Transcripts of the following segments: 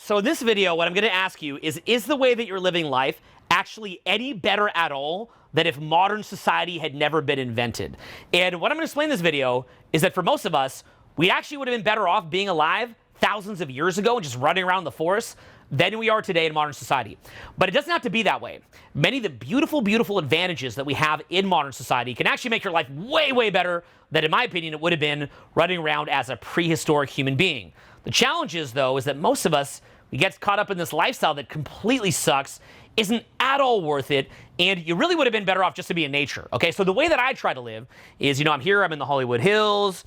So in this video, what I'm going to ask you is the way that you're living life actually any better at all than if modern society had never been invented? And what I'm going to explain in this video is that for most of us, we actually would have been better off being alive thousands of years ago and just running around the forest than we are today in modern society. But it doesn't have to be that way. Many of the beautiful, beautiful advantages that we have in modern society can actually make your life way, way better than, in my opinion, it would have been running around as a prehistoric human being. The challenge is, though, is that most of us, we get caught up in this lifestyle that completely sucks, isn't at all worth it, and you really would have been better off just to be in nature, okay? So the way that I try to live is, I'm here, I'm in the Hollywood Hills,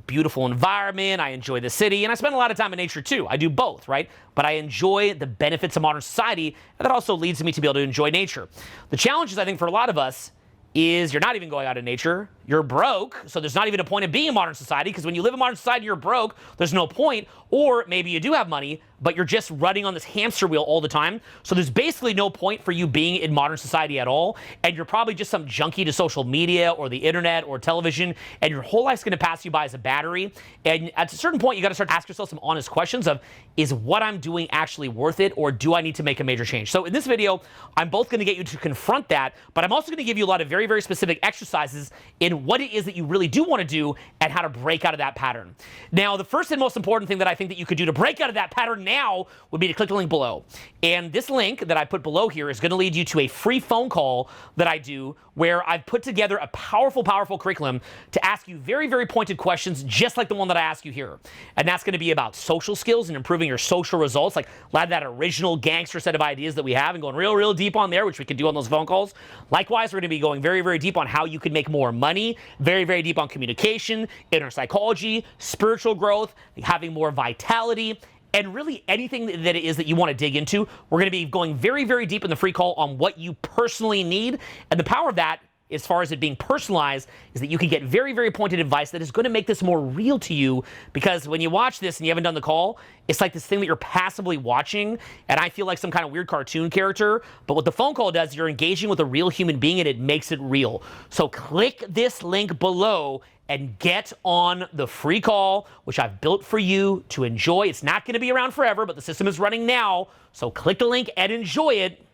beautiful environment, I enjoy the city, and I spend a lot of time in nature too. I do both, right? But I enjoy the benefits of modern society, and that also leads me to be able to enjoy nature. The challenge is, I think, for a lot of us, is you're not even going out in nature, you're broke, so there's not even a point of being in modern society, because when you live in modern society, you're broke, there's no point, or maybe you do have money, but you're just running on this hamster wheel all the time, so there's basically no point for you being in modern society at all, and you're probably just some junkie to social media, or the internet, or television, and your whole life's gonna pass you by as a battery, and at a certain point, you gotta start to ask yourself some honest questions of, is what I'm doing actually worth it, or do I need to make a major change? So in this video, I'm both gonna get you to confront that, but I'm also gonna give you a lot of very, very specific exercises in what it is that you really do want to do and how to break out of that pattern. Now, the first and most important thing that I think that you could do to break out of that pattern now would be to click the link below. And this link that I put below here is going to lead you to a free phone call that I do where I've put together a powerful, powerful curriculum to ask you very, very pointed questions just like the one that I ask you here. And that's going to be about social skills and improving your social results, like a lot of that original gangster set of ideas that we have and going real, real deep on there, which we can do on those phone calls. Likewise, we're going to be going very, very deep on how you can make more money, very, very deep on communication, inner psychology, spiritual growth, having more vitality, and really anything that it is that you want to dig into. We're going to be going very, very deep in the free call on what you personally need. And the power of that, as far as it being personalized, is that you can get very, very pointed advice that is going to make this more real to you, because when you watch this and you haven't done the call, it's like this thing that you're passively watching, and I feel like some kind of weird cartoon character. But what the phone call does, you're engaging with a real human being, and it makes it real. So click this link below and get on the free call, which I've built for you to enjoy. It's not going to be around forever, but the system is running now. So click the link and enjoy it.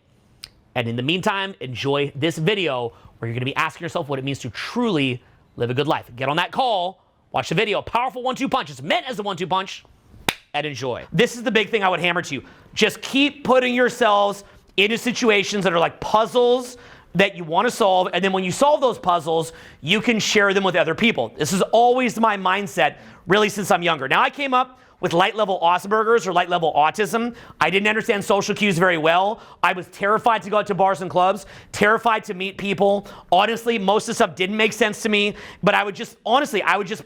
And in the meantime, enjoy this video where you're going to be asking yourself what it means to truly live a good life. Get on that call, watch the video. Powerful 1-2 punch. It's meant as a 1-2 punch, and enjoy. This is the big thing I would hammer to you. Just keep putting yourselves into situations that are like puzzles that you want to solve, and then when you solve those puzzles, you can share them with other people. This is always my mindset, really, since I'm younger. Now, I came up with light-level Asperger's or light-level autism. I didn't understand social cues very well. I was terrified to go out to bars and clubs, terrified to meet people. Honestly, most of the stuff didn't make sense to me, but I would just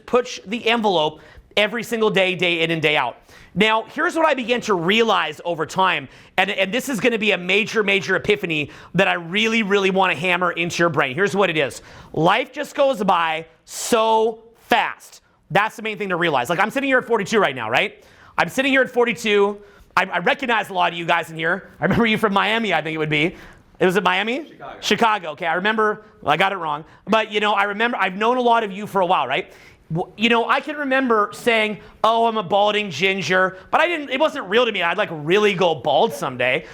push the envelope every single day, day in and day out. Now, here's what I began to realize over time, and this is going to be a major, major epiphany that I really, really want to hammer into your brain. Here's what it is. Life just goes by so fast. That's the main thing to realize. Like, I'm sitting here at 42 right now, right? I'm sitting here at 42. I recognize a lot of you guys in here. I remember you from Miami, I think it would be. Was it Miami? Chicago. Okay, I remember. Well, I got it wrong. But, I remember, I've known a lot of you for a while, right? I can remember saying, oh, I'm a balding ginger, but it wasn't real to me. I'd like really go bald someday.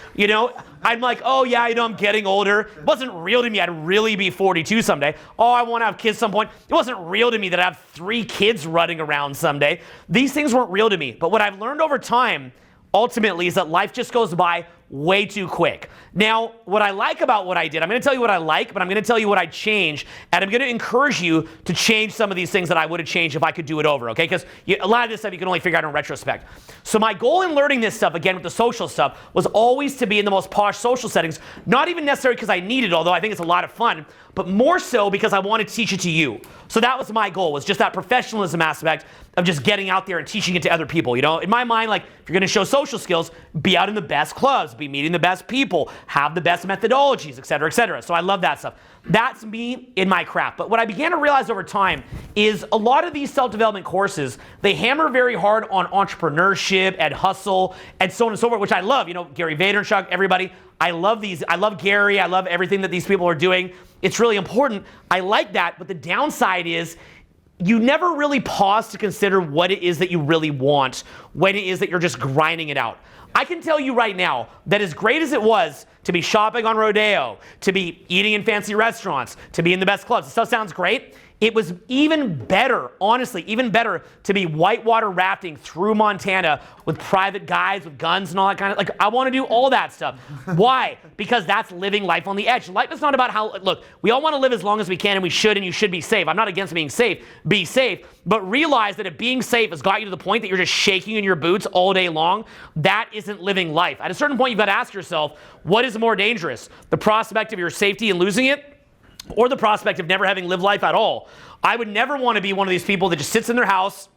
I'm like, oh yeah, I'm getting older. It wasn't real to me. I'd really be 42 someday. Oh, I want to have kids some point. It wasn't real to me that I have 3 kids running around someday. These things weren't real to me. But what I've learned over time, ultimately, is that life just goes by way too quick. Now, what I like about what I did, I'm going to tell you what I like, but I'm going to tell you what I changed, and I'm going to encourage you to change some of these things that I would have changed if I could do it over, okay? Because a lot of this stuff you can only figure out in retrospect. So my goal in learning this stuff, again, with the social stuff, was always to be in the most posh social settings, not even necessarily because I need it, although I think it's a lot of fun, but more so because I want to teach it to you. So that was my goal, was just that professionalism aspect of just getting out there and teaching it to other people. In my mind, like, if you're going to show social skills, be out in the best clubs, be meeting the best people, have the best methodologies, et cetera, et cetera. So I love that stuff. That's me in my craft. But what I began to realize over time is a lot of these self-development courses, they hammer very hard on entrepreneurship and hustle and so on and so forth, which I love. Gary Vaynerchuk, everybody. I love these. I love Gary. I love everything that these people are doing. It's really important. I like that. But the downside is you never really pause to consider what it is that you really want when it is that you're just grinding it out. I can tell you right now that as great as it was to be shopping on Rodeo, to be eating in fancy restaurants, to be in the best clubs, this stuff sounds great. It was even better, honestly, even better to be whitewater rafting through Montana with private guides with guns and all that kind of, like, I want to do all that stuff. Why? Because that's living life on the edge. Life is not about how, look, we all want to live as long as we can, and we should, and you should be safe. I'm not against being safe. Be safe. But realize that if being safe has got you to the point that you're just shaking in your boots all day long, that isn't living life. At a certain point, you've got to ask yourself, what is more dangerous? The prospect of your safety and losing it, or the prospect of never having lived life at all? I would never want to be one of these people that just sits in their house,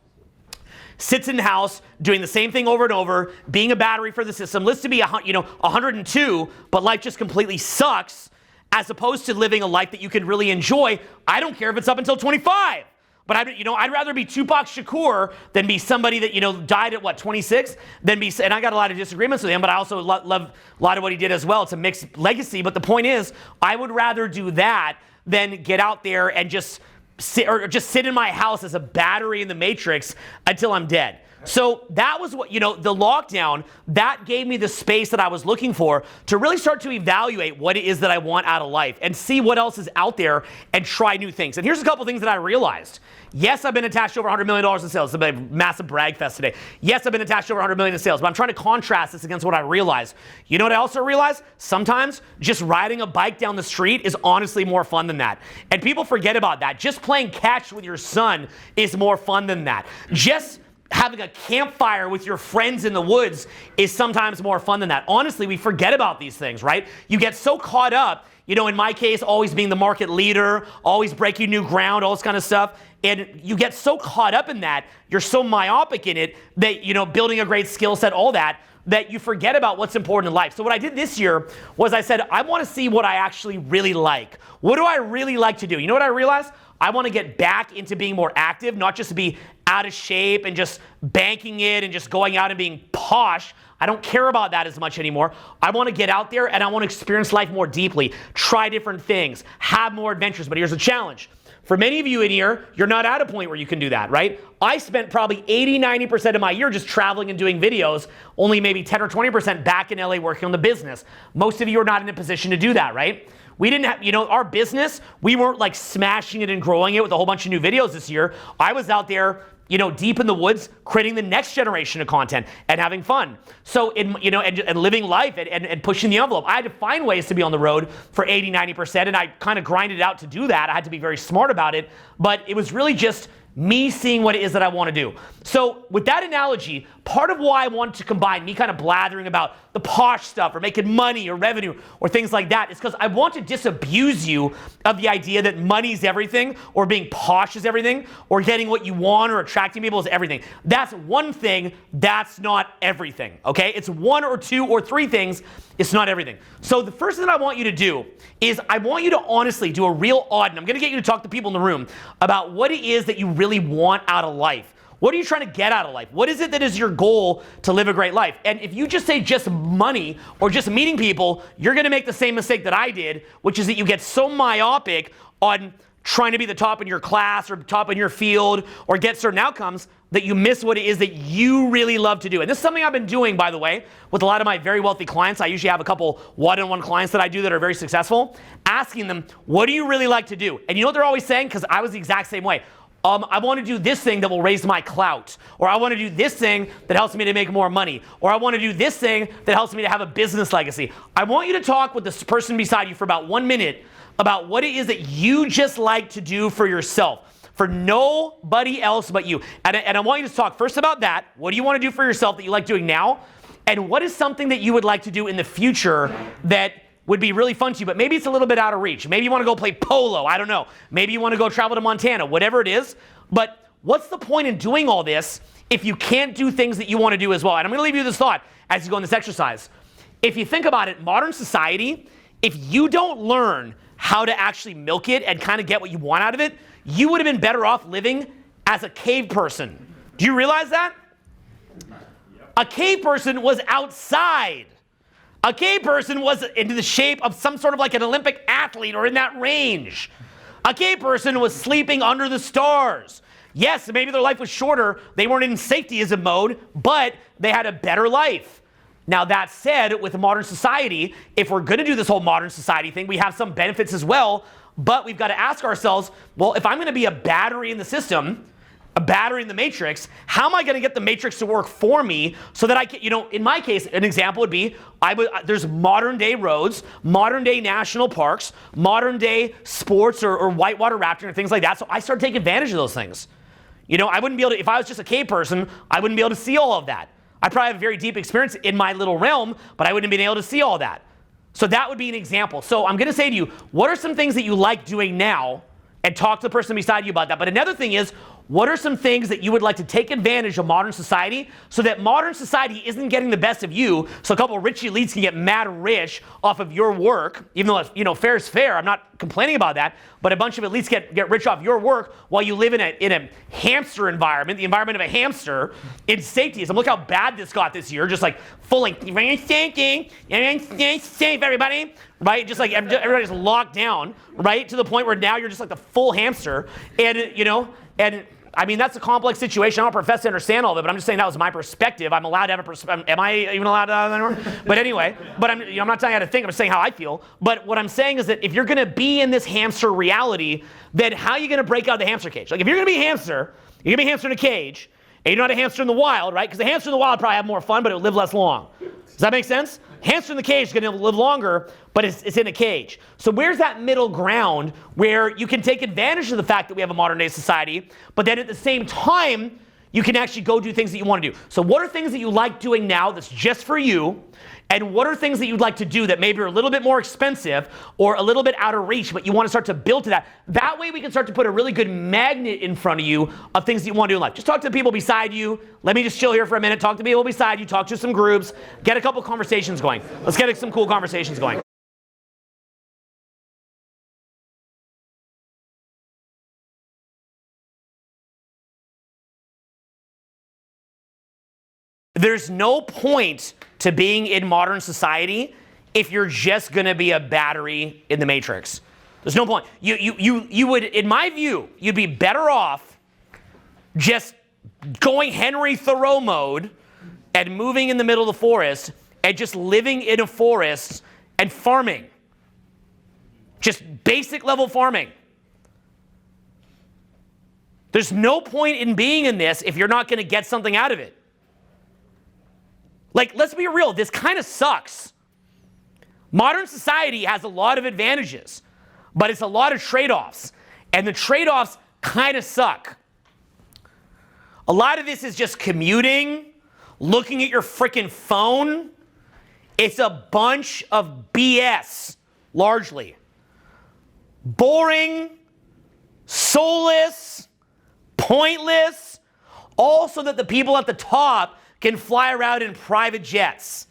doing the same thing over and over, being a battery for the system, lives to be 102, but life just completely sucks, as opposed to living a life that you can really enjoy. I don't care if it's up until 25. But I'd rather be Tupac Shakur than be somebody that, died at 26, than be, and I got a lot of disagreements with him, but I also love a lot of what he did as well. It's a mixed legacy. But the point is, I would rather do that than get out there and just sit in my house as a battery in the Matrix until I'm dead. So that was what, the lockdown, that gave me the space that I was looking for to really start to evaluate what it is that I want out of life and see what else is out there and try new things. And here's a couple things that I realized. Yes, I've been attached to over $100 million in sales. It's a massive brag fest today. Yes, I've been attached to over $100 million in sales, but I'm trying to contrast this against what I realized. You know what I also realized? Sometimes just riding a bike down the street is honestly more fun than that. And people forget about that. Just playing catch with your son is more fun than that. Just having a campfire with your friends in the woods is sometimes more fun than that. Honestly, we forget about these things, right? You get so caught up, in my case, always being the market leader, always breaking new ground, all this kind of stuff. And you get so caught up in that, you're so myopic in it that, building a great skill set, all that you forget about what's important in life. So what I did this year was I said, I want to see what I actually really like. What do I really like to do? You know what I realized? I want to get back into being more active, not just be out of shape and just banking it and just going out and being posh. I don't care about that as much anymore. I want to get out there and I want to experience life more deeply, try different things, have more adventures. But here's the challenge. For many of you in here, you're not at a point where you can do that, right? I spent probably 80-90% of my year just traveling and doing videos, only maybe 10 or 20% back in LA working on the business. Most of you are not in a position to do that, right? We didn't have, our business, we weren't like smashing it and growing it with a whole bunch of new videos this year. I was out there, deep in the woods, creating the next generation of content and having fun. So, and living life and pushing the envelope. I had to find ways to be on the road for 80-90%, and I kind of grinded out to do that. I had to be very smart about it, but it was really just me seeing what it is that I want to do. So with that analogy, part of why I wanted to combine me kind of blathering about the posh stuff or making money or revenue or things like that is because I want to disabuse you of the idea that money's everything or being posh is everything or getting what you want or attracting people is everything. That's one thing. That's not everything, okay? It's one or two or three things. It's not everything. So the first thing that I want you to do is I want you to honestly do a real audit. I'm going to get you to talk to people in the room about what it is that you really want out of life. What are you trying to get out of life? What is it that is your goal to live a great life? And if you just say just money or just meeting people, you're going to make the same mistake that I did, which is that you get so myopic on trying to be the top in your class or top in your field or get certain outcomes that you miss what it is that you really love to do. And this is something I've been doing, by the way, with a lot of my very wealthy clients. I usually have a couple one-on-one clients that I do that are very successful, asking them, what do you really like to do? And you know what they're always saying? Because I was the exact same way. I want to do this thing that will raise my clout, or I want to do this thing that helps me to make more money, or I want to do this thing that helps me to have a business legacy. I want you to talk with this person beside you for about 1 minute about what it is that you just like to do for yourself, for nobody else but you. And I want you to talk first about that. What do you want to do for yourself that you like doing now? And what is something that you would like to do in the future that would be really fun to you, but maybe it's a little bit out of reach. Maybe you want to go play polo. I don't know. Maybe you want to go travel to Montana, whatever it is. But what's the point in doing all this if you can't do things that you want to do as well? And I'm going to leave you this thought as you go in this exercise. If you think about it, modern society, if you don't learn how to actually milk it and kind of get what you want out of it, you would have been better off living as a cave person. Do you realize that? A cave person was outside. A cave person was into the shape of some sort of like an Olympic athlete or in that range. A cave person was sleeping under the stars. Yes, maybe their life was shorter. They weren't in safetyism mode, but they had a better life. Now that said, with modern society, if we're going to do this whole modern society thing, we have some benefits as well, but we've got to ask ourselves, well, if I'm going to be a battery in the system, a battery in the matrix, how am I going to get the matrix to work for me so that I can, in my case, an example would be, there's modern day roads, modern day national parks, modern day sports or whitewater rafting or things like that. So I started taking advantage of those things. I wouldn't be able to, if I was just a cave person, I wouldn't be able to see all of that. I probably have a very deep experience in my little realm, but I wouldn't have been able to see all that. So that would be an example. So I'm going to say to you, what are some things that you like doing now? And talk to the person beside you about that. But another thing is, what are some things that you would like to take advantage of modern society so that modern society isn't getting the best of you, so a couple of rich elites can get mad rich off of your work, even though fair is fair, I'm not complaining about that, but a bunch of elites get rich off your work while you live in a hamster environment, the environment of a hamster, in safetyism. Look how bad this got this year, just like fully, safe everybody, right? Just like everybody's locked down, right? To the point where now you're just like the full hamster, and I mean, that's a complex situation. I don't profess to understand all of it, but I'm just saying that was my perspective. I'm allowed to have a perspective. Am I even allowed to have that anymore? But anyway, I'm not telling you how to think. I'm just saying how I feel. But what I'm saying is that if you're going to be in this hamster reality, then how are you going to break out of the hamster cage? Like if you're going to be a hamster, you're going to be a hamster in a cage, and you're not a hamster in the wild, right? Because the hamster in the wild probably have more fun, but it'll live less long. Does that make sense? Hamster in the cage is going to live longer, but it's in a cage. So where's that middle ground where you can take advantage of the fact that we have a modern day society, but then at the same time, you can actually go do things that you want to do. So what are things that you like doing now that's just for you? And what are things that you'd like to do that maybe are a little bit more expensive or a little bit out of reach, but you want to start to build to that? That way we can start to put a really good magnet in front of you of things that you want to do in life. Just talk to the people beside you. Let me just chill here for a minute. Talk to people beside you. Talk to some groups. Get a couple conversations going. Let's get some cool conversations going. There's no point to being in modern society if you're just going to be a battery in the matrix. There's no point. You would, in my view, you'd be better off just going Henry Thoreau mode and moving in the middle of the forest and just living in a forest and farming. Just basic level farming. There's no point in being in this if you're not going to get something out of it. Like, let's be real, this kind of sucks. Modern society has a lot of advantages, but it's a lot of trade-offs, and the trade-offs kind of suck. A lot of this is just commuting, looking at your freaking phone. It's a bunch of BS, largely. Boring, soulless, pointless, all so that the people at the top can fly around in private jets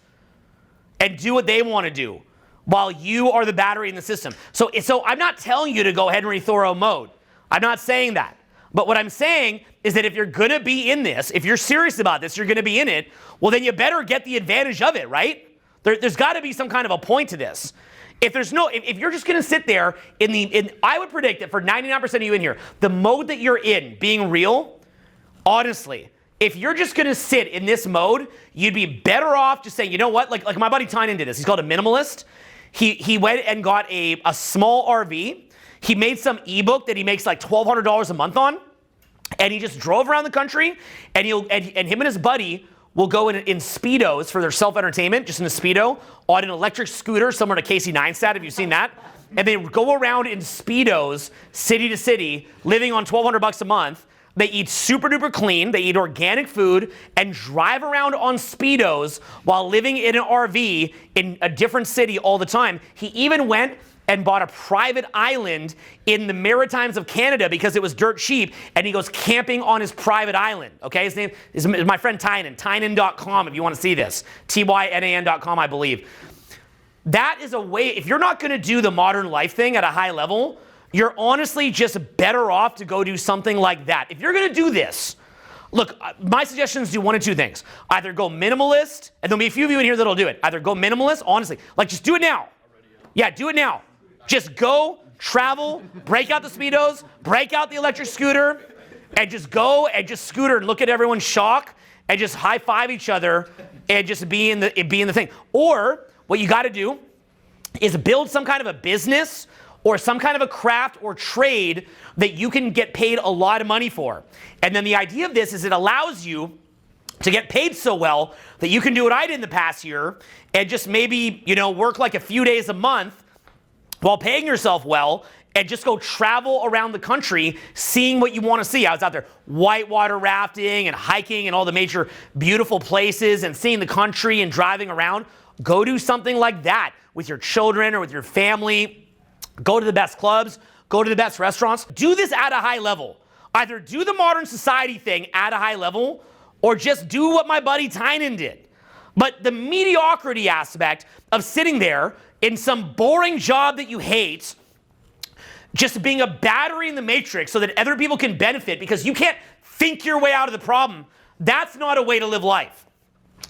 and do what they want to do while you are the battery in the system. So I'm not telling you to go Henry Thoreau mode. I'm not saying that. But what I'm saying is that if you're going to be in this, if you're serious about this, you're going to be in it, well, then you better get the advantage of it, right? There's got to be some kind of a point to this. If you're just going to sit there I would predict that for 99% of you in here, the mode that you're in, being real, honestly, if you're just going to sit in this mode, you'd be better off just saying, you know what? Like my buddy Tynan did this. He's called a minimalist. He went and got a small RV. He made some ebook that he makes like $1,200 a month on. And he just drove around the country. And him and his buddy will go in Speedos for their self-entertainment, just in a Speedo, on an electric scooter, similar to Casey Neistat. Have you seen that? And they go around in Speedos, city to city, living on $1,200 a month. They eat super duper clean, they eat organic food, and drive around on Speedos while living in an RV in a different city all the time. He even went and bought a private island in the Maritimes of Canada because it was dirt cheap, and he goes camping on his private island. Okay, his name is my friend Tynan, tynan.com if you want to see this. TYNAN.com, I believe. That is a way, if you're not going to do the modern life thing at a high level, you're honestly just better off to go do something like that. If you're going to do this, look, my suggestion is do one of two things. Either go minimalist, and there'll be a few of you in here that'll do it. Either go minimalist, honestly, like just do it now. Yeah, do it now. Just go, travel, break out the Speedos, break out the electric scooter, and just go and just scooter and look at everyone's shock and just high-five each other and just be in the thing. Or what you got to do is build some kind of a business or some kind of a craft or trade that you can get paid a lot of money for. And then the idea of this is it allows you to get paid so well that you can do what I did in the past year and just maybe, work like a few days a month while paying yourself well and just go travel around the country seeing what you want to see. I was out there whitewater rafting and hiking and all the major beautiful places and seeing the country and driving around. Go do something like that with your children or with your family. Go to the best clubs, go to the best restaurants. Do this at a high level. Either do the modern society thing at a high level or just do what my buddy Tynan did. But the mediocrity aspect of sitting there in some boring job that you hate, just being a battery in the matrix so that other people can benefit because you can't think your way out of the problem, that's not a way to live life.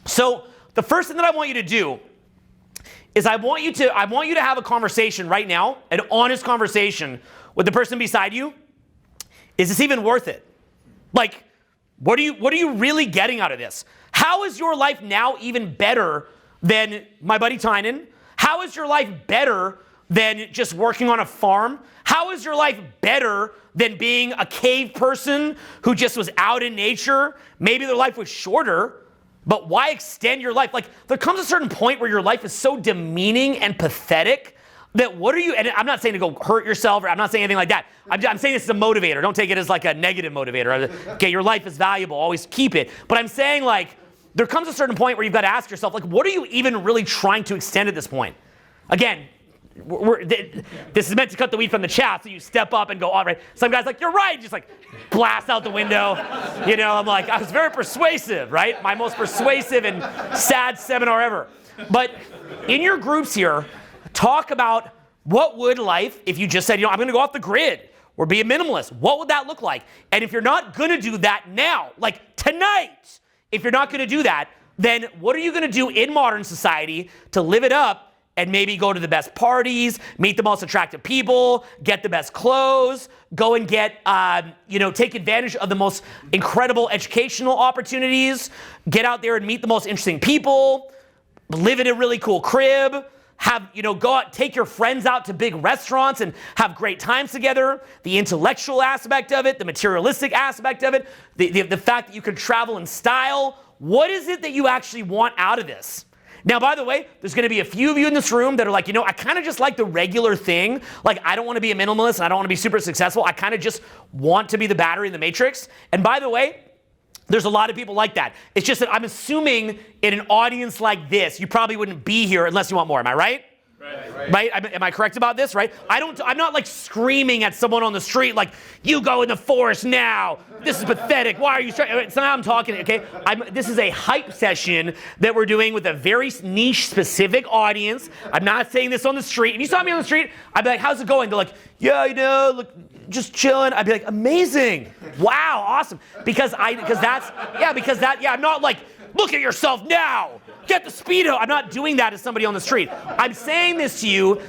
So the first thing that I want you to do is I want you to have a conversation right now, an honest conversation with the person beside you. Is this even worth it? Like, what are you really getting out of this? How is your life now even better than my buddy Tynan? How is your life better than just working on a farm? How is your life better than being a cave person who just was out in nature? Maybe their life was shorter, but why extend your life? Like, there comes a certain point where your life is so demeaning and pathetic that and I'm not saying to go hurt yourself, or I'm not saying anything like that. I'm saying this is a motivator. Don't take it as like a negative motivator. Okay, your life is valuable. Always keep it. But I'm saying, like, there comes a certain point where you've got to ask yourself, like, what are you even really trying to extend at this point? Again, this is meant to cut the weed from the chaff, so you step up and go, all right. Some guy's like, you're right, just like blast out the window. I'm like, I was very persuasive, right? My most persuasive and sad seminar ever. But in your groups here, talk about what would life, if you just said, I'm going to go off the grid or be a minimalist, what would that look like? And if you're not going to do that now, like tonight, if you're not going to do that, then what are you going to do in modern society to live it up? And maybe go to the best parties, meet the most attractive people, get the best clothes, go and get, take advantage of the most incredible educational opportunities, get out there and meet the most interesting people, live in a really cool crib, go out, take your friends out to big restaurants and have great times together. The intellectual aspect of it, the materialistic aspect of it, the fact that you can travel in style. What is it that you actually want out of this? Now, by the way, there's going to be a few of you in this room that are like, I kind of just like the regular thing. Like, I don't want to be a minimalist and I don't want to be super successful. I kind of just want to be the battery in the matrix. And by the way, there's a lot of people like that. It's just that I'm assuming in an audience like this, you probably wouldn't be here unless you want more. Am I right? Right? Am I correct about this, right? I'm not like screaming at someone on the street like, you go in the forest now. This is pathetic. Why are you trying? So now I'm talking, okay? This is a hype session that we're doing with a very niche, specific audience. I'm not saying this on the street. If you saw me on the street, I'd be like, how's it going? They're like, yeah, look, just chilling. I'd be like, amazing. Wow, awesome. I'm not like, look at yourself now. Get the Speedo. I'm not doing that as somebody on the street. I'm saying this to you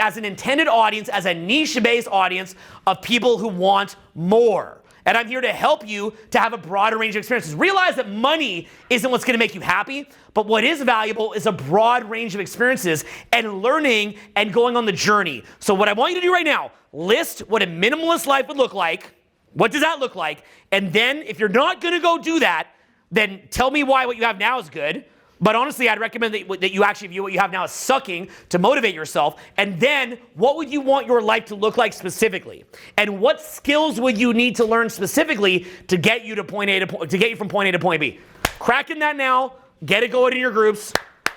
as an intended audience, as a niche-based audience of people who want more. And I'm here to help you to have a broader range of experiences. Realize that money isn't what's going to make you happy, but what is valuable is a broad range of experiences and learning and going on the journey. So what I want you to do right now, list what a minimalist life would look like. What does that look like? And then if you're not going to go do that, then tell me why what you have now is good. But honestly, I'd recommend that you actually view what you have now as sucking to motivate yourself. And then what would you want your life to look like specifically? And what skills would you need to learn specifically to get you to to get you from point A to point B? Cracking that now. Get it going in your groups.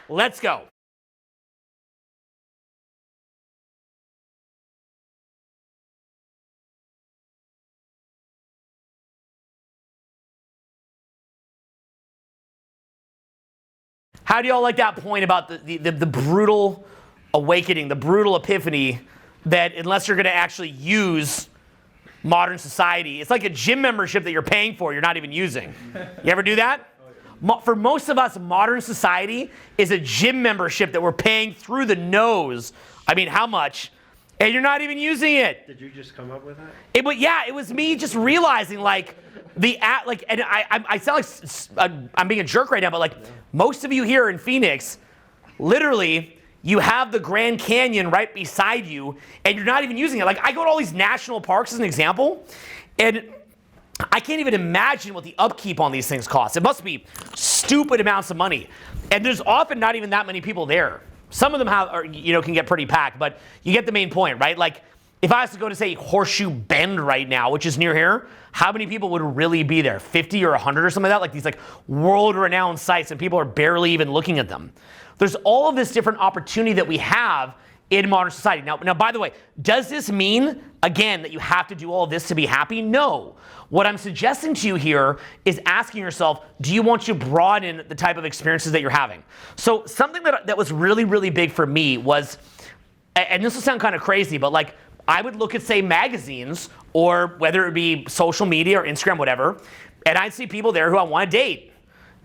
Let's go. How do y'all like that point about the brutal awakening, the brutal epiphany that unless you're going to actually use modern society, it's like a gym membership that you're paying for, you're not even using. You ever do that? For most of us, modern society is a gym membership that we're paying through the nose. I mean, how much? And you're not even using it. Did you just come up with that? It was me just realizing, like, and I sound like I'm being a jerk right now, but like most of you here in Phoenix, literally, you have the Grand Canyon right beside you, and you're not even using it. Like, I go to all these national parks as an example, and I can't even imagine what the upkeep on these things costs. It must be stupid amounts of money. And there's often not even that many people there. Some of them can get pretty packed, but you get the main point, right? Like, if I was to go to, say, Horseshoe Bend right now, which is near here, how many people would really be there? 50 or 100 or something like that? Like these like world-renowned sites, and people are barely even looking at them. There's all of this different opportunity that we have in modern society. Now, by the way, does this mean, again, that you have to do all of this to be happy? No. What I'm suggesting to you here is asking yourself, do you want to broaden the type of experiences that you're having? So something that was really, really big for me was, and this will sound kind of crazy, but like I would look at, say, magazines, or whether it be social media or Instagram, whatever, and I'd see people there who I want to date.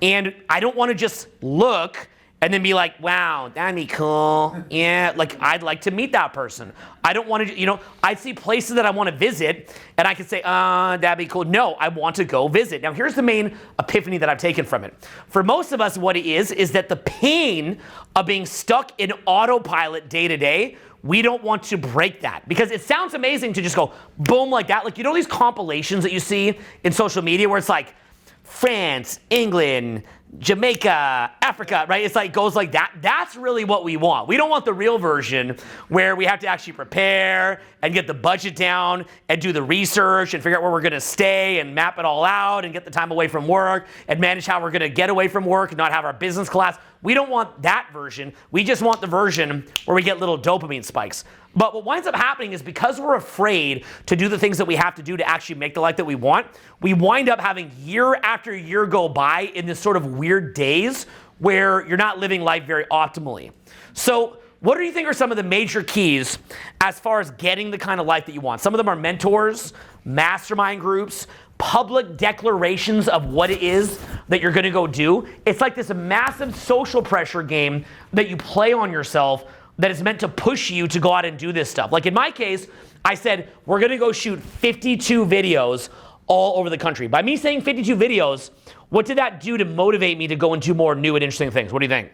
And I don't want to just look and then be like, wow, that'd be cool. Yeah, like I'd like to meet that person. I don't want to, I'd see places that I want to visit, and I could say, that'd be cool. No, I want to go visit. Now, here's the main epiphany that I've taken from it. For most of us, what it is that the pain of being stuck in autopilot day to day, we don't want to break that, because it sounds amazing to just go boom like that. Like, these compilations that you see in social media where it's like France, England, Jamaica, Africa, right? It's like goes like that. That's really what we want. We don't want the real version where we have to actually prepare and get the budget down and do the research and figure out where we're going to stay and map it all out and get the time away from work and manage how we're going to get away from work and not have our business collapse. We don't want that version. We just want the version where we get little dopamine spikes. But what winds up happening is, because we're afraid to do the things that we have to do to actually make the life that we want, we wind up having year after year go by in this sort of weird daze where you're not living life very optimally. So what do you think are some of the major keys as far as getting the kind of life that you want? Some of them are mentors, mastermind groups, public declarations of what it is that you're going to go do. It's like this massive social pressure game that you play on yourself that is meant to push you to go out and do this stuff. Like in my case, I said, we're going to go shoot 52 videos all over the country. By me saying 52 videos, what did that do to motivate me to go and do more new and interesting things? What do you think?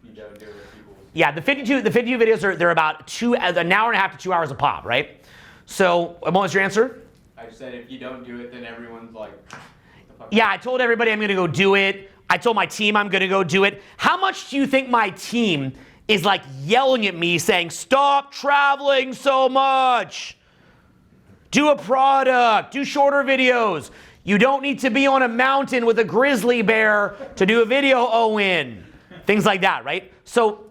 You gotta do it with people. Yeah, the 52 videos they're about an hour and a half to 2 hours a pop, right? So what was your answer? I said if you don't do it, then everyone's like, what the fuck? Yeah, I told everybody I'm going to go do it. I told my team I'm going to go do it. How much do you think my team is like yelling at me saying, stop traveling so much? Do a product, do shorter videos. You don't need to be on a mountain with a grizzly bear to do a video, Owen. Things like that, right? So,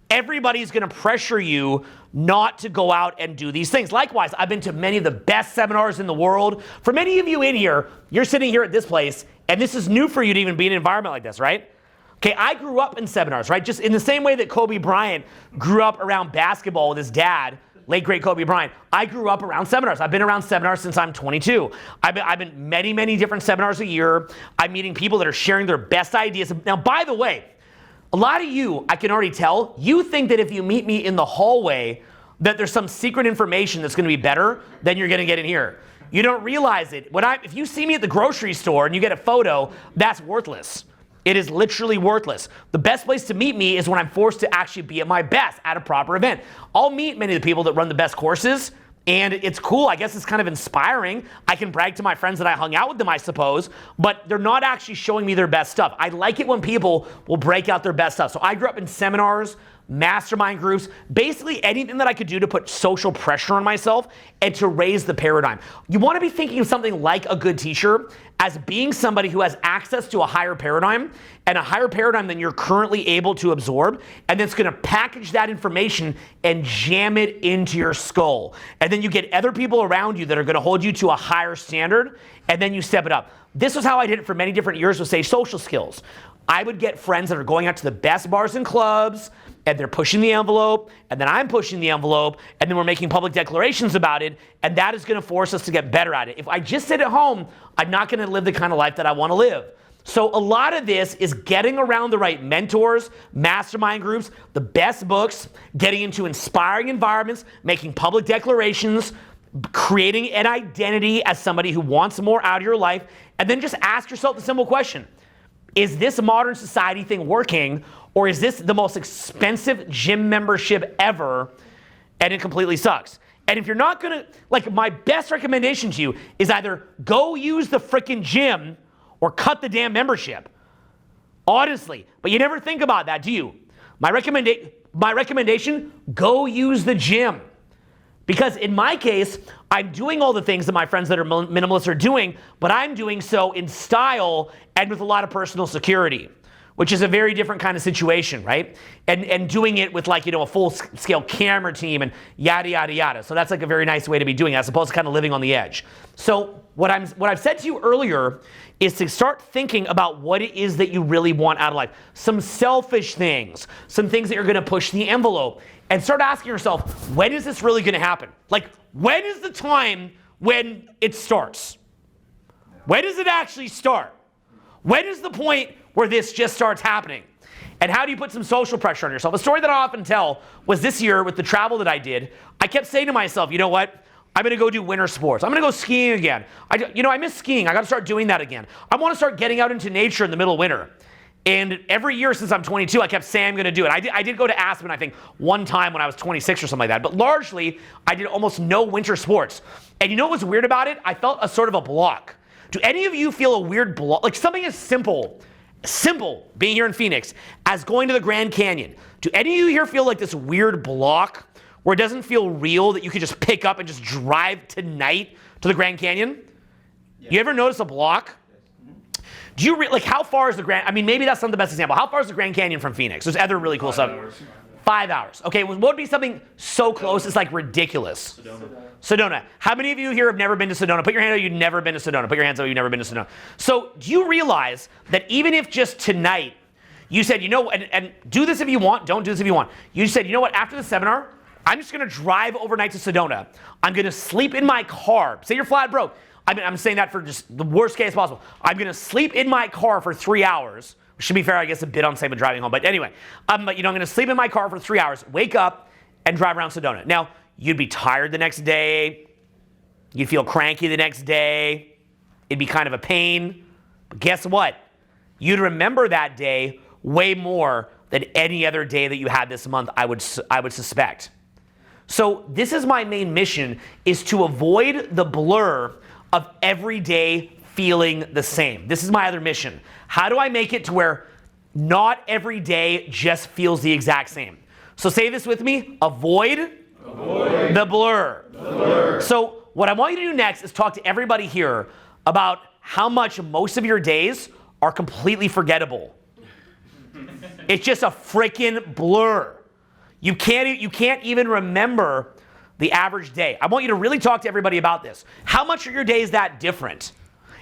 everybody's going to pressure you not to go out and do these things. Likewise, I've been to many of the best seminars in the world. For many of you in here, you're sitting here at this place, and this is new for you to even be in an environment like this, right? Okay, I grew up in seminars, right? Just in the same way that Kobe Bryant grew up around basketball with his dad, late great Kobe Bryant. I grew up around seminars. I've been around seminars since I'm 22. I've been many, many different seminars a year. I'm meeting people that are sharing their best ideas. Now, by the way, a lot of you, I can already tell, you think that if you meet me in the hallway, that there's some secret information that's going to be better than you're going to get in here. You don't realize it. If you see me at the grocery store and you get a photo, that's worthless. It is literally worthless. The best place to meet me is when I'm forced to actually be at my best at a proper event. I'll meet many of the people that run the best courses, and it's cool. I guess it's kind of inspiring. I can brag to my friends that I hung out with them, I suppose, but they're not actually showing me their best stuff. I like it when people will break out their best stuff. So I grew up in seminars, mastermind groups, basically anything that I could do to put social pressure on myself and to raise the paradigm. You want to be thinking of something like a good teacher as being somebody who has access to a higher paradigm, and a higher paradigm than you're currently able to absorb, and then it's going to package that information and jam it into your skull. And then you get other people around you that are going to hold you to a higher standard, and then you step it up. This was how I did it for many different years with, say, social skills. I would get friends that are going out to the best bars and clubs, and they're pushing the envelope, and then I'm pushing the envelope, and then we're making public declarations about it, and that is going to force us to get better at it. If I just sit at home, I'm not going to live the kind of life that I want to live. So a lot of this is getting around the right mentors, mastermind groups, the best books, getting into inspiring environments, making public declarations, creating an identity as somebody who wants more out of your life, and then just ask yourself the simple question: is this modern society thing working, or is this the most expensive gym membership ever and it completely sucks? And if you're not gonna, like, my best recommendation to you is either go use the frickin' gym or cut the damn membership. Honestly, but you never think about that, do you? My recommendation, go use the gym. Because in my case, I'm doing all the things that my friends that are minimalists are doing, but I'm doing so in style and with a lot of personal security, which is a very different kind of situation, right? And doing it with, like, a full-scale camera team and yada, yada, yada. So that's like a very nice way to be doing it, as opposed to kind of living on the edge. So what I've said to you earlier is to start thinking about what it is that you really want out of life. Some selfish things, some things that you're gonna push the envelope, and start asking yourself, when is this really gonna happen? Like, when is the time when it starts? When does it actually start? When is the point where this just starts happening? And how do you put some social pressure on yourself? A story that I often tell was this year with the travel that I did. I kept saying to myself, you know what? I'm gonna go do winter sports. I'm gonna go skiing again. I miss skiing. I gotta start doing that again. I wanna start getting out into nature in the middle of winter. And every year since I'm 22, I kept saying I'm gonna do it. I did go to Aspen, I think, one time when I was 26 or something like that. But largely, I did almost no winter sports. And you know what's weird about it? I felt a sort of a block. Do any of you feel a weird block? Like something as simple being here in Phoenix as going to the Grand Canyon. Do any of you here feel like this weird block where it doesn't feel real that you could just pick up and just drive tonight to the Grand Canyon? Yeah. You ever notice a block? Yes. Do you like, how far is the Grand? I mean, maybe that's not the best example. How far is the Grand Canyon from Phoenix? There's other really cool stuff. 5 hours. Okay, what would be something so close it's like ridiculous? Sedona. How many of you here have never been to Sedona? Put your hand up, you've never been to Sedona. Put your hands up, you've never been to Sedona. So do you realize that even if just tonight you said, and do this if you want, don't do this if you want. You said, you know what, after the seminar, I'm just gonna drive overnight to Sedona. I'm gonna sleep in my car. Say you're flat broke. I'm saying that for just the worst case possible. I'm gonna sleep in my car for 3 hours. Which, to be fair, I guess a bit unsafe with driving home. But anyway, I'm gonna sleep in my car for 3 hours, wake up, and drive around Sedona. Now, you'd be tired the next day. You'd feel cranky the next day. It'd be kind of a pain. But guess what? You'd remember that day way more than any other day that you had this month, I would suspect. So this is my main mission, is to avoid the blur of every day feeling the same. This is my other mission. How do I make it to where not every day just feels the exact same? So say this with me: avoid the blur. So what I want you to do next is talk to everybody here about how much most of your days are completely forgettable. It's just a freaking blur. You can't even remember the average day. I want you to really talk to everybody about this. How much are your days that different?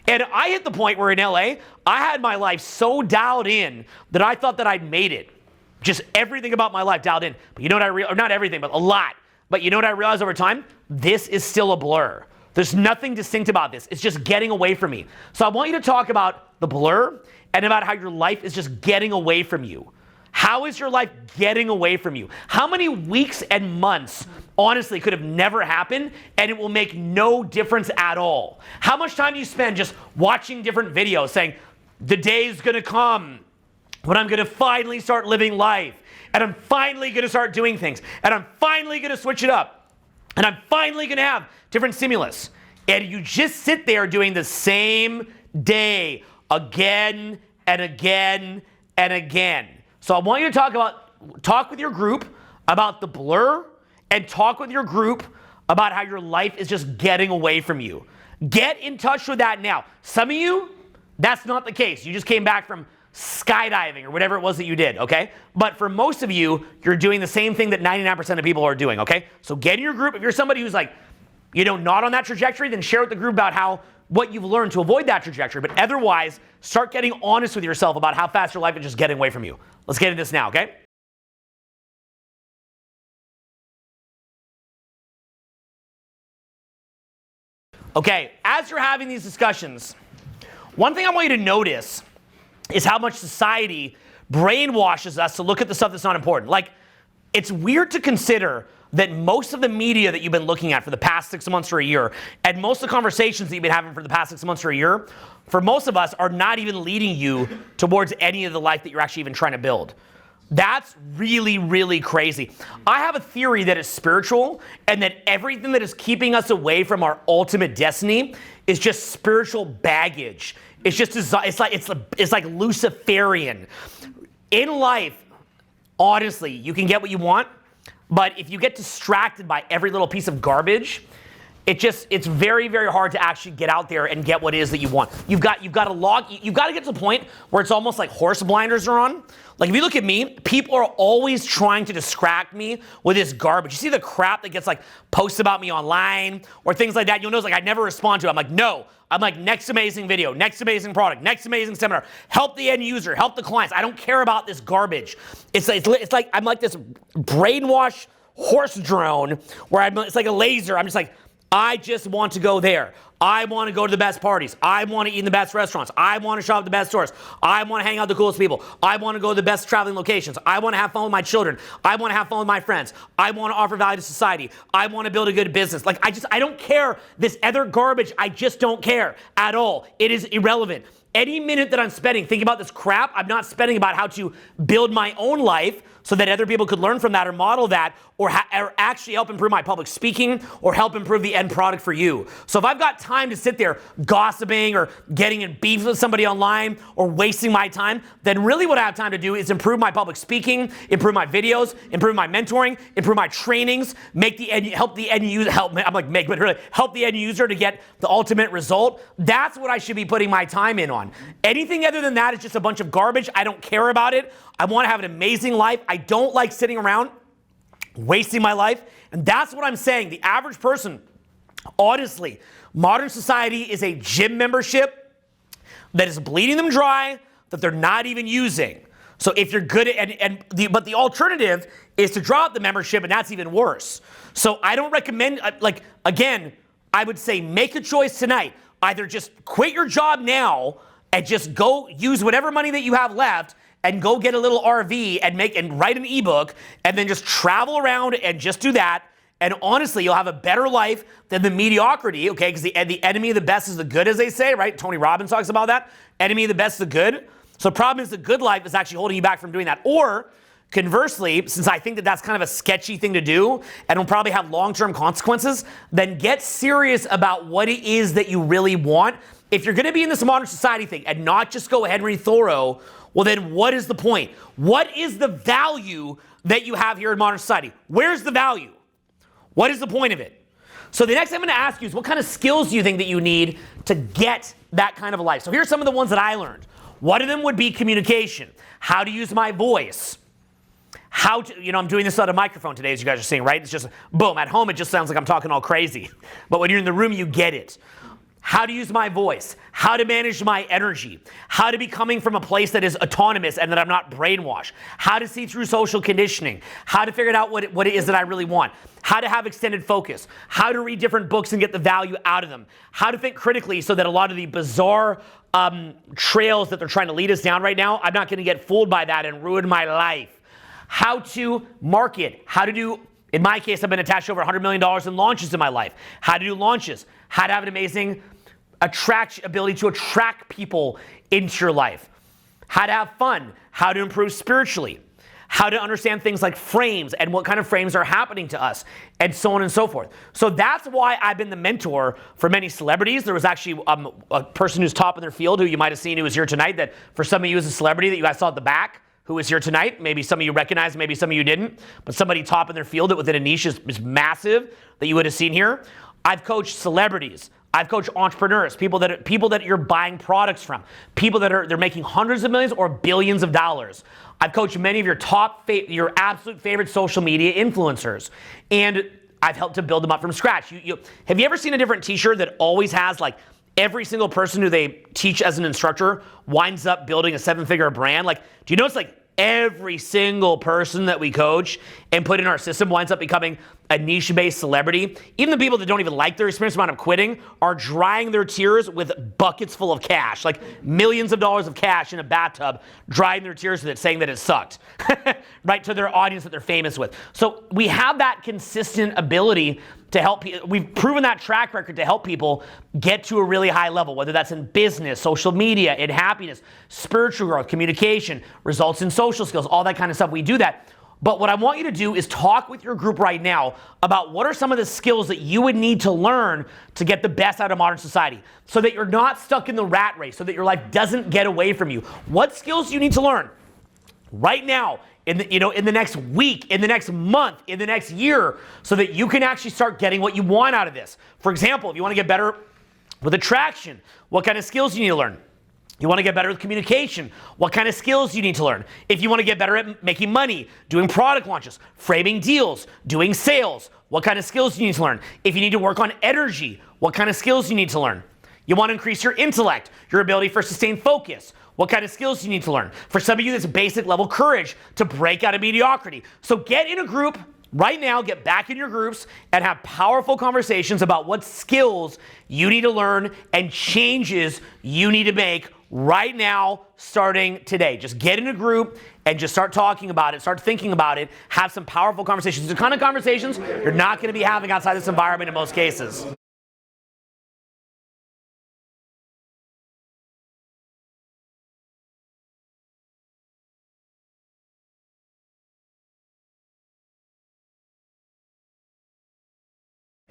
And I hit the point where in LA, I had my life so dialed in that I thought that I'd made it. Just everything about my life dialed in. But you know what or not everything, but a lot. But you know what I realized over time? This is still a blur. There's nothing distinct about this. It's just getting away from me. So I want you to talk about the blur and about how your life is just getting away from you. How is your life getting away from you? How many weeks and months, honestly, could have never happened and it will make no difference at all? How much time do you spend just watching different videos saying, the day's gonna come when I'm gonna finally start living life, and I'm finally gonna start doing things, and I'm finally gonna switch it up, and I'm finally gonna have different stimulus. And you just sit there doing the same day again and again and again. So I want you to talk with your group about the blur, and talk with your group about how your life is just getting away from you. Get in touch with that now. Some of you, that's not the case. You just came back from skydiving or whatever it was that you did, okay? But for most of you, you're doing the same thing that 99% of people are doing, okay? So get in your group. If you're somebody who's like, not on that trajectory, then share with the group about what you've learned to avoid that trajectory. But otherwise, start getting honest with yourself about how fast your life is just getting away from you. Let's get into this now, okay? Okay, as you're having these discussions, one thing I want you to notice is how much society brainwashes us to look at the stuff that's not important. Like, it's weird to consider, that most of the media that you've been looking at for the past 6 months or a year, and most of the conversations that you've been having for the past 6 months or a year, for most of us are not even leading you towards any of the life that you're actually even trying to build. That's really, really crazy. I have a theory that is spiritual and that everything that is keeping us away from our ultimate destiny is just spiritual baggage. It's just, it's like Luciferian. In life, honestly, you can get what you want, but if you get distracted by every little piece of garbage, it's very, very hard to actually get out there and get what it is that you want. You've got to get to the point where it's almost like horse blinders are on. Like if you look at me, people are always trying to distract me with this garbage. You see the crap that gets like posted about me online or things like that. You'll notice like I never respond to it. I'm like, no. I'm like, next amazing video, next amazing product, next amazing seminar. Help the end user, help the clients. I don't care about this garbage. It's like I'm like this brainwashed horse drone where it's like a laser. I'm just like, I just want to go there. I want to go to the best parties. I want to eat in the best restaurants. I want to shop at the best stores. I want to hang out with the coolest people. I want to go to the best traveling locations. I want to have fun with my children. I want to have fun with my friends. I want to offer value to society. I want to build a good business. Like I don't care. This other garbage, I just don't care at all. It is irrelevant. Any minute that I'm spending thinking about this crap, I'm not spending about how to build my own life so that other people could learn from that or model that or actually help improve my public speaking or help improve the end product for you. So if I've got time to sit there gossiping or getting in beef with somebody online or wasting my time, then really what I have time to do is improve my public speaking, improve my videos, improve my mentoring, improve my trainings, help the end user, help the end user to get the ultimate result. That's what I should be putting my time in on. Anything other than that is just a bunch of garbage. I don't care about it. I want to have an amazing life. I don't like sitting around wasting my life. And that's what I'm saying. The average person, honestly, modern society is a gym membership that is bleeding them dry, that they're not even using. So if you're good at, but the alternative is to drop the membership, and that's even worse. So I don't recommend, again, I would say make a choice tonight. Either just quit your job now and just go use whatever money that you have left and go get a little RV and write an ebook and then just travel around and just do that. And honestly, you'll have a better life than the mediocrity, okay? Because the enemy of the best is the good, as they say, right? Tony Robbins talks about that. Enemy of the best is the good. So the problem is the good life is actually holding you back from doing that. Or conversely, since I think that that's kind of a sketchy thing to do and will probably have long-term consequences, then get serious about what it is that you really want. If you're going to be in this modern society thing and not just go Henry Thoreau, well then what is the point? What is the value that you have here in modern society? Where's the value? What is the point of it? So the next thing I'm going to ask you is what kind of skills do you think that you need to get that kind of a life? So here's some of the ones that I learned. One of them would be communication. How to use my voice. How to, I'm doing this on a microphone today, as you guys are seeing, right? It's just, boom, at home it just sounds like I'm talking all crazy. But when you're in the room, you get it. How to use my voice, how to manage my energy, how to be coming from a place that is autonomous and that I'm not brainwashed, how to see through social conditioning, how to figure out what it is that I really want, how to have extended focus, how to read different books and get the value out of them, how to think critically so that a lot of the bizarre trails that they're trying to lead us down right now, I'm not going to get fooled by that and ruin my life. How to market, how to do, in my case, I've been attached to over $100 million in launches in my life, how to do launches, how to have an amazing ability to attract people into your life, how to have fun, how to improve spiritually, how to understand things like frames and what kind of frames are happening to us, and so on and so forth. So that's why I've been the mentor for many celebrities. There was actually a person who's top in their field who you might have seen who was here tonight that for some of you is a celebrity that you guys saw at the back who is here tonight. Maybe some of you recognize, maybe some of you didn't, but somebody top in their field that within a niche is massive that you would have seen here. I've coached celebrities. I've coached entrepreneurs, people that you're buying products from, people that they're making hundreds of millions or billions of dollars. I've coached many of your absolute favorite social media influencers, and I've helped to build them up from scratch. Have you ever seen a different teacher that always has like every single person who they teach as an instructor winds up building a 7-figure brand? Like, do you notice like every single person that we coach and put in our system winds up becoming a niche-based celebrity. Even the people that don't even like their experience amount of quitting are drying their tears with buckets full of cash, like millions of dollars of cash in a bathtub, drying their tears with it, saying that it sucked, right, to their audience that they're famous with. So we have that consistent ability to help people. We've proven that track record to help people get to a really high level, whether that's in business, social media, in happiness, spiritual growth, communication, results in social skills, all that kind of stuff. We do that. But what I want you to do is talk with your group right now about what are some of the skills that you would need to learn to get the best out of modern society so that you're not stuck in the rat race, so that your life doesn't get away from you. What skills do you need to learn right now, in the next week, in the next month, in the next year, so that you can actually start getting what you want out of this? For example, if you want to get better with attraction, what kind of skills do you need to learn? You want to get better with communication, what kind of skills do you need to learn? If you want to get better at making money, doing product launches, framing deals, doing sales, what kind of skills do you need to learn? If you need to work on energy, what kind of skills do you need to learn? You want to increase your intellect, your ability for sustained focus. What kind of skills do you need to learn? For some of you, that's basic level courage to break out of mediocrity. So get in a group right now, get back in your groups and have powerful conversations about what skills you need to learn and changes you need to make right now, starting today. Just get in a group and just start talking about it, start thinking about it, have some powerful conversations. The kind of conversations you're not going to be having outside this environment in most cases.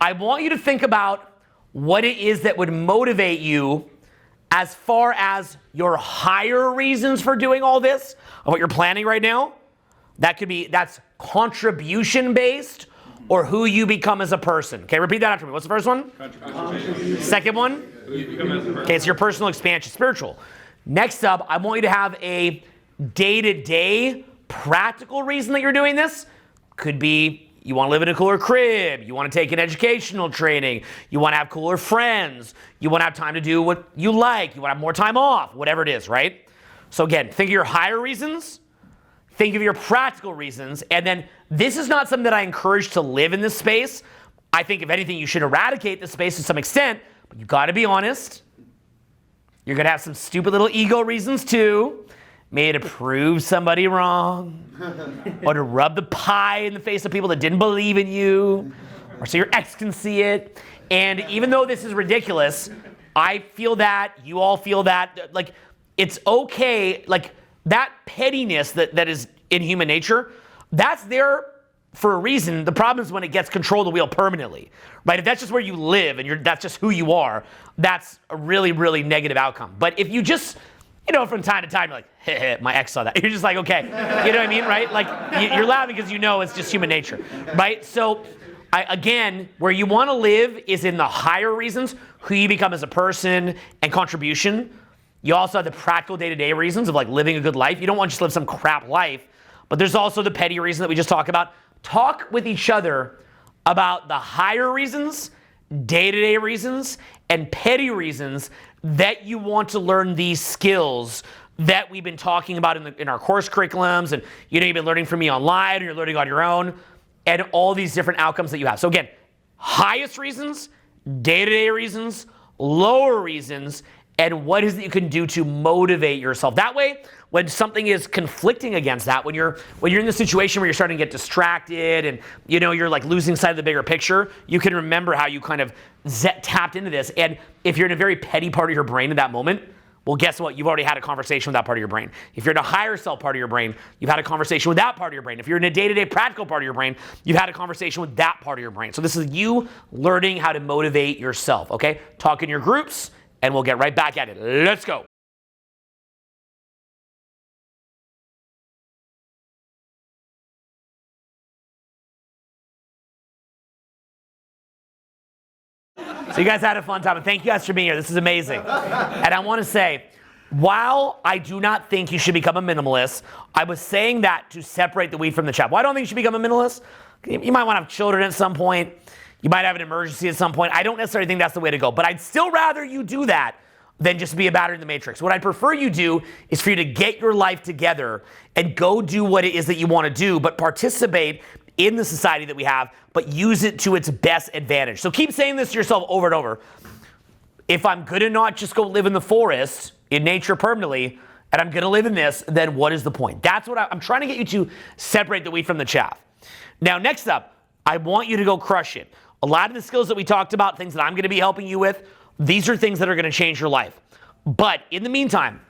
I want you to think about what it is that would motivate you as far as your higher reasons for doing all this, of what you're planning right now. That's contribution based or who you become as a person. Okay, repeat that after me. What's the first one? Second one? Okay, it's your personal expansion, spiritual. Next up, I want you to have a day-to-day practical reason that you're doing this. Could be you want to live in a cooler crib, you want to take an educational training, you want to have cooler friends, you want to have time to do what you like, you want to have more time off, whatever it is, right? So again, think of your higher reasons, think of your practical reasons, and then this is not something that I encourage to live in this space. I think if anything, you should eradicate this space to some extent, but you've got to be honest. You're going to have some stupid little ego reasons too. Maybe to prove somebody wrong, or to rub the pie in the face of people that didn't believe in you, or so your ex can see it. And even though this is ridiculous, I feel that, you all feel that, like, it's okay, like, that pettiness that is in human nature, that's there for a reason. The problem is when it gets control of the wheel permanently, right? If that's just where you live and that's just who you are, that's a really, really negative outcome. But if you just, from time to time, you're like, hey, my ex saw that. You're just like, okay. You know what I mean, right? Like, you're laughing because you know it's just human nature, right? So, again, where you want to live is in the higher reasons, who you become as a person and contribution. You also have the practical day-to-day reasons of, like, living a good life. You don't want to just live some crap life. But there's also the petty reason that we just talked about. Talk with each other about the higher reasons, day-to-day reasons, and petty reasons that you want to learn these skills that we've been talking about in our course curriculums, and you've been learning from me online, or you're learning on your own, and all these different outcomes that you have. So again, highest reasons, day-to-day reasons, lower reasons, and what is it you can do to motivate yourself. That way, when something is conflicting against that, when you're in the situation where you're starting to get distracted and you're like losing sight of the bigger picture, you can remember how you kind of tapped into this. And if you're in a very petty part of your brain at that moment, well, guess what? You've already had a conversation with that part of your brain. If you're in a higher self part of your brain, you've had a conversation with that part of your brain. If you're in a day-to-day practical part of your brain, you've had a conversation with that part of your brain. So this is you learning how to motivate yourself, okay? Talk in your groups, and we'll get right back at it. Let's go. So you guys had a fun time, and thank you guys for being here. This is amazing. And I want to say, while I do not think you should become a minimalist, I was saying that to separate the wheat from the chaff. Why don't I think you should become a minimalist? You might want to have children at some point. You might have an emergency at some point. I don't necessarily think that's the way to go, but I'd still rather you do that than just be a battery in the matrix. What I'd prefer you do is for you to get your life together and go do what it is that you want to do, but participate in the society that we have, but use it to its best advantage. So keep saying this to yourself over and over. If I'm going to not just go live in the forest, in nature permanently, and I'm going to live in this, then what is the point? That's what I'm trying to get you to separate the wheat from the chaff. Now, next up, I want you to go crush it. A lot of the skills that we talked about, things that I'm going to be helping you with, these are things that are going to change your life. But in the meantime,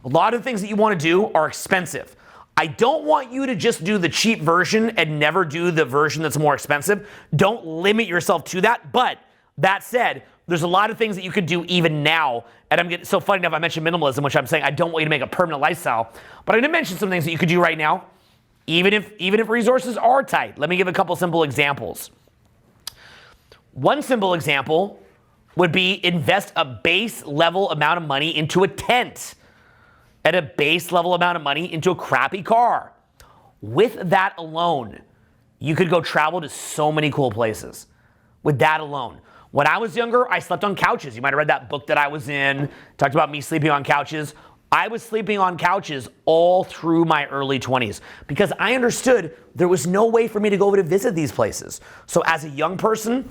a lot of the things that you want to do are expensive. I don't want you to just do the cheap version and never do the version that's more expensive. Don't limit yourself to that. But that said, there's a lot of things that you could do even now. And I'm getting so funny enough, I mentioned minimalism, which I'm saying I don't want you to make a permanent lifestyle. But I'm going to mention some things that you could do right now, even if resources are tight. Let me give a couple simple examples. One simple example would be invest a base level amount of money into a tent and a base level amount of money into a crappy car. With that alone, you could go travel to so many cool places. With that alone. When I was younger, I slept on couches. You might have read that book that I was in, talked about me sleeping on couches. I was sleeping on couches all through my early 20s because I understood there was no way for me to go over to visit these places. So as a young person,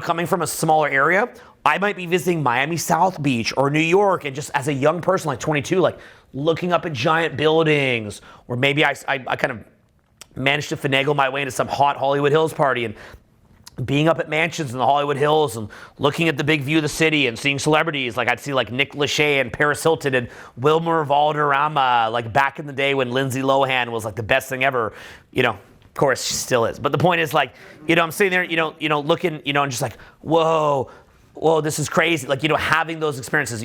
coming from a smaller area, I might be visiting Miami South Beach or New York, and just as a young person, like 22, like looking up at giant buildings, or maybe I kind of managed to finagle my way into some hot Hollywood Hills party and being up at mansions in the Hollywood Hills and looking at the big view of the city and seeing celebrities. Like I'd see like Nick Lachey and Paris Hilton and Wilmer Valderrama, like back in the day when Lindsay Lohan was like the best thing ever. Of course she still is. But the point is like, I'm sitting there, looking, and just like, whoa, this is crazy. Like, having those experiences,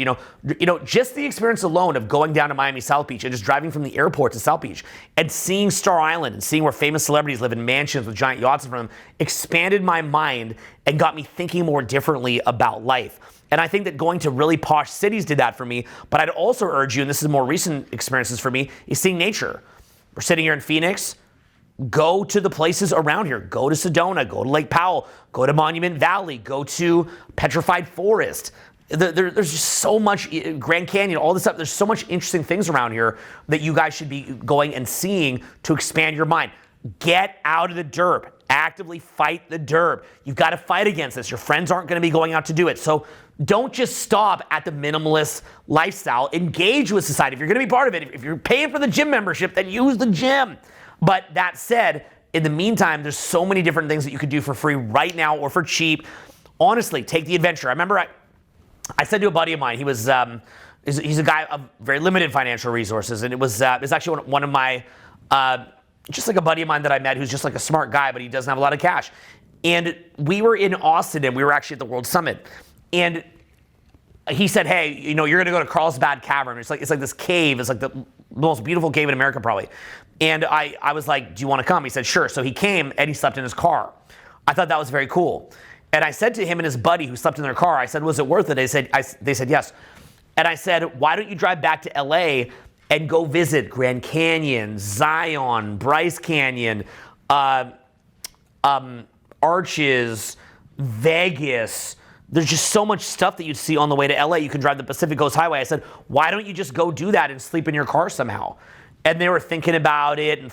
just the experience alone of going down to Miami South Beach and just driving from the airport to South Beach and seeing Star Island and seeing where famous celebrities live in mansions with giant yachts in front of them expanded my mind and got me thinking more differently about life. And I think that going to really posh cities did that for me. But I'd also urge you, and this is more recent experiences for me, is seeing nature. We're sitting here in Phoenix. Go to the places around here. Go to Sedona, go to Lake Powell, go to Monument Valley, go to Petrified Forest. There's just so much, Grand Canyon, all this stuff. There's so much interesting things around here that you guys should be going and seeing to expand your mind. Get out of the derp. Actively fight the derp. You've got to fight against this. Your friends aren't going to be going out to do it. So don't just stop at the minimalist lifestyle. Engage with society. If you're going to be part of it, if you're paying for the gym membership, then use the gym. But that said, in the meantime, there's so many different things that you could do for free right now or for cheap. Honestly, take the adventure. I remember I said to a buddy of mine, he's a guy of very limited financial resources, and it was actually one of my, just like a buddy of mine that I met who's just like a smart guy, but he doesn't have a lot of cash. And we were in Austin, and we were actually at the World Summit. And he said, hey, you're going to go to Carlsbad Cavern. It's like this cave. It's like the most beautiful cave in America, probably. And I was like, do you want to come? He said, sure. So he came, and he slept in his car. I thought that was very cool. And I said to him and his buddy who slept in their car, I said, was it worth it? They said yes. And I said, why don't you drive back to LA and go visit Grand Canyon, Zion, Bryce Canyon, Arches, Vegas. There's just so much stuff that you'd see on the way to LA. You can drive the Pacific Coast Highway. I said, why don't you just go do that and sleep in your car somehow? And they were thinking about it, and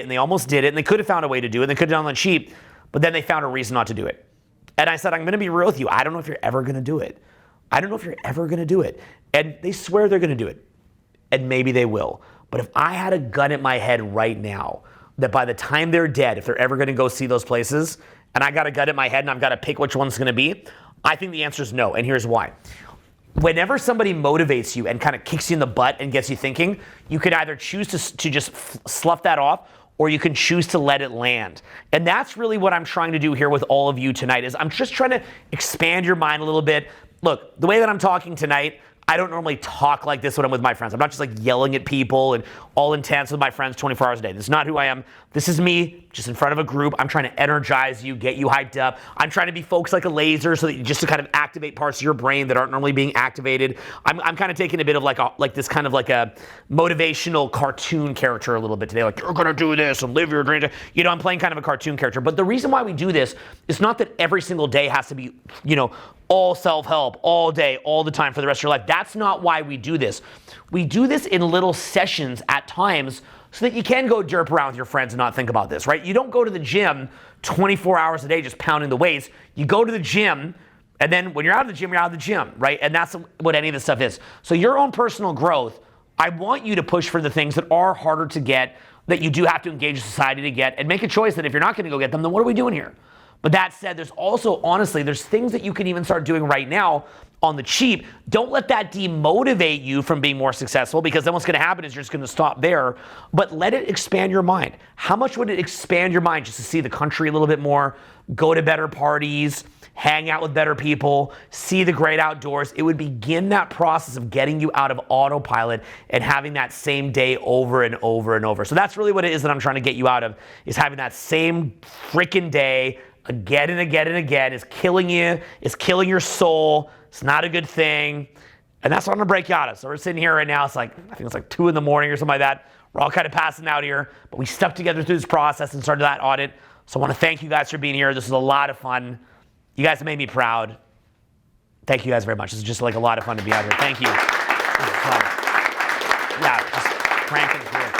they almost did it, and they could have found a way to do it, and they could have done it on the cheap, but then they found a reason not to do it. And I said, I'm going to be real with you. I don't know if you're ever going to do it. And they swear they're going to do it. And maybe they will. But if I had a gun at my head right now, that by the time they're dead, if they're ever going to go see those places, and I got a gun at my head and I've got to pick which one's going to be, I think the answer is no. And here's why. Whenever somebody motivates you and kind of kicks you in the butt and gets you thinking, you could either choose to just slough that off, or you can choose to let it land. And that's really what I'm trying to do here with all of you tonight, is I'm just trying to expand your mind a little bit. Look, the way that I'm talking tonight, I don't normally talk like this when I'm with my friends. I'm not just like yelling at people and all intense with my friends 24 hours a day. This is not who I am. This is me just in front of a group. I'm trying to energize you, get you hyped up. I'm trying to be focused like a laser so that you just to kind of activate parts of your brain that aren't normally being activated. I'm kind of taking a bit of like this kind of like a motivational cartoon character a little bit today. Like, you're going to do this and live your dream. I'm playing kind of a cartoon character. But the reason why we do this is not that every single day has to be, all self-help, all day, all the time for the rest of your life. That's not why we do this. We do this in little sessions at times so that you can go derp around with your friends and not think about this, right? You don't go to the gym 24 hours a day just pounding the weights. You go to the gym, and then when you're out of the gym, you're out of the gym, right? And that's what any of this stuff is. So your own personal growth, I want you to push for the things that are harder to get, that you do have to engage society to get, and make a choice that if you're not going to go get them, then what are we doing here? But that said, there's also, honestly, there's things that you can even start doing right now on the cheap. Don't let that demotivate you from being more successful, because then what's going to happen is you're just going to stop there. But let it expand your mind. How much would it expand your mind just to see the country a little bit more, go to better parties, hang out with better people, see the great outdoors? It would begin that process of getting you out of autopilot and having that same day over and over and over. So that's really what it is that I'm trying to get you out of, is having that same freaking day again and again and again. Is killing you, is killing your soul. It's not a good thing. And that's what I'm gonna break you out of. So we're sitting here right now, it's like, I think it's like 2 in the morning or something like that. We're all kind of passing out here, but we stuck together through this process and started that audit. So I wanna thank you guys for being here. This was a lot of fun. You guys have made me proud. Thank you guys very much. This is just like a lot of fun to be out here. Thank you. This is fun. Yeah, just cranking through.